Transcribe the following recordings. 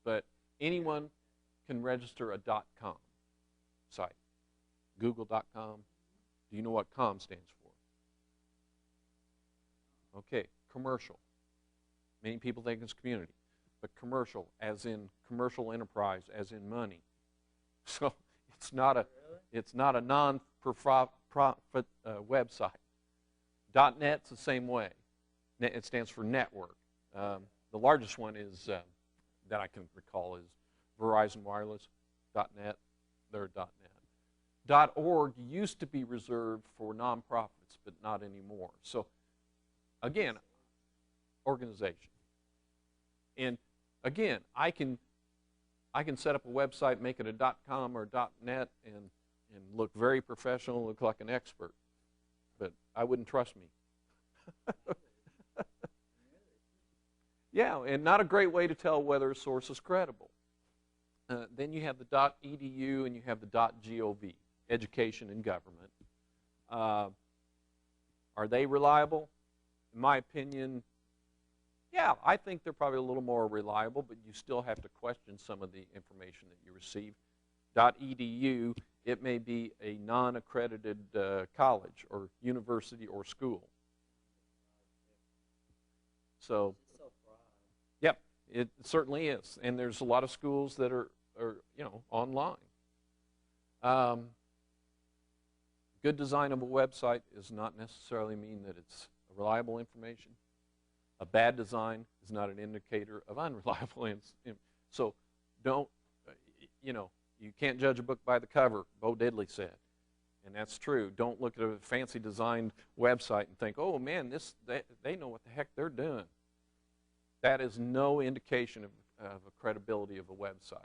but anyone can register a .com site. Google.com. Do you know what com stands for? Okay, commercial. Many people think it's community, but commercial, as in commercial enterprise, as in money. So it's not a non-profit website. .net's the same way. It stands for network. The largest one is that I can recall is Verizon Wireless. .net. They're .net. .org used to be reserved for nonprofits, but not anymore. So, again, organization. And again, I can set up a website, make it a .com or .net, and look very professional, look like an expert. But I wouldn't trust me. Yeah, and not a great way to tell whether a source is credible. Then you have the .edu and you have the .gov, education and government. Are they reliable? In my opinion, yeah, I think they're probably a little more reliable, but you still have to question some of the information that you receive. .edu, it may be a non-accredited college or university or school. So, yep, it certainly is. And there's a lot of schools that are online. Good design of a website does not necessarily mean that it's reliable information. A bad design is not an indicator of unreliable information. So don't, you can't judge a book by the cover, Bo Diddley said. And that's true. Don't look at a fancy designed website and think, oh man, they know what the heck they're doing. That is no indication of a credibility of a website.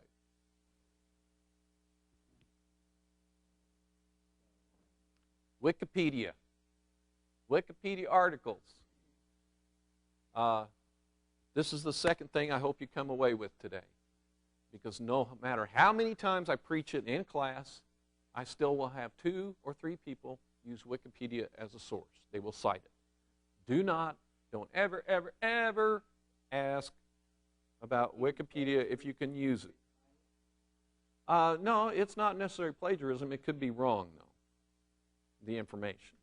Wikipedia. Wikipedia articles. This is the second thing I hope you come away with today. Because no matter how many times I preach it in class, I still will have 2 or 3 people use Wikipedia as a source. They will cite it. Don't ever, ever, ever ask about Wikipedia if you can use it. No, it's not necessarily plagiarism. It could be wrong, though, the information.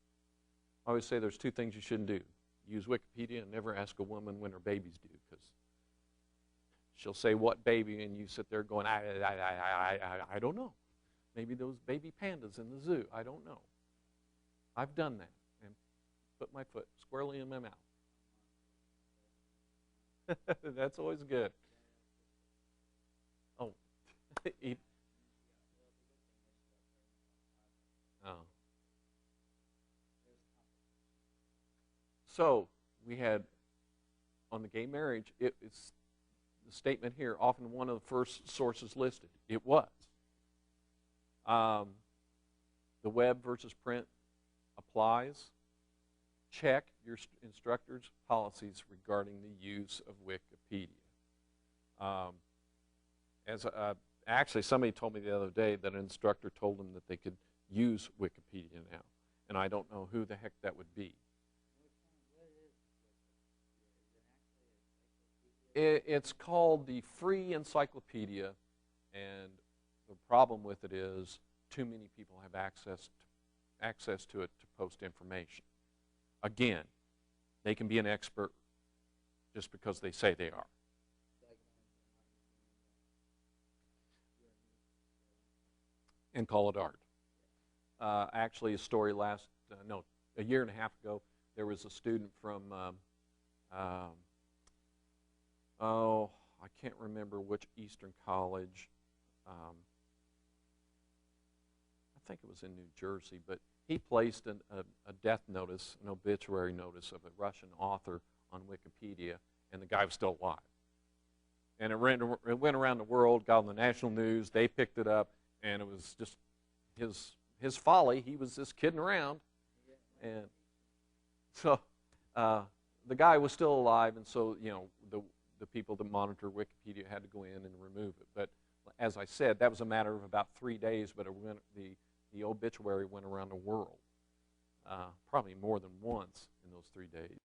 I always say there's 2 things you shouldn't do. Use Wikipedia and never ask a woman when her baby's due, because she'll say, what baby? And you sit there going, I don't know. Maybe those baby pandas in the zoo. I don't know. I've done that and put my foot squarely in my mouth. That's always good. Oh. Oh. So we had, on the gay marriage, it's the statement here, often one of the first sources listed. It was. The web versus print applies. Check your instructor's policies regarding the use of Wikipedia. Actually, somebody told me the other day that an instructor told them that they could use Wikipedia now, and I don't know who the heck that would be. It's called the Free Encyclopedia, and the problem with it is too many people have access to it to post information. Again, they can be an expert just because they say they are. And call it art. Actually, a story a year and a half ago, there was a student from, I can't remember which Eastern college. I think it was in New Jersey, but he placed a death notice, an obituary notice of a Russian author on Wikipedia, and the guy was still alive. And it went around the world, got on the national news, they picked it up, and it was just his folly. He was just kidding around. And so the guy was still alive, and so, the people that monitor Wikipedia had to go in and remove it. But as I said, that was a matter of about 3 days, but the obituary went around the world, probably more than once in those 3 days.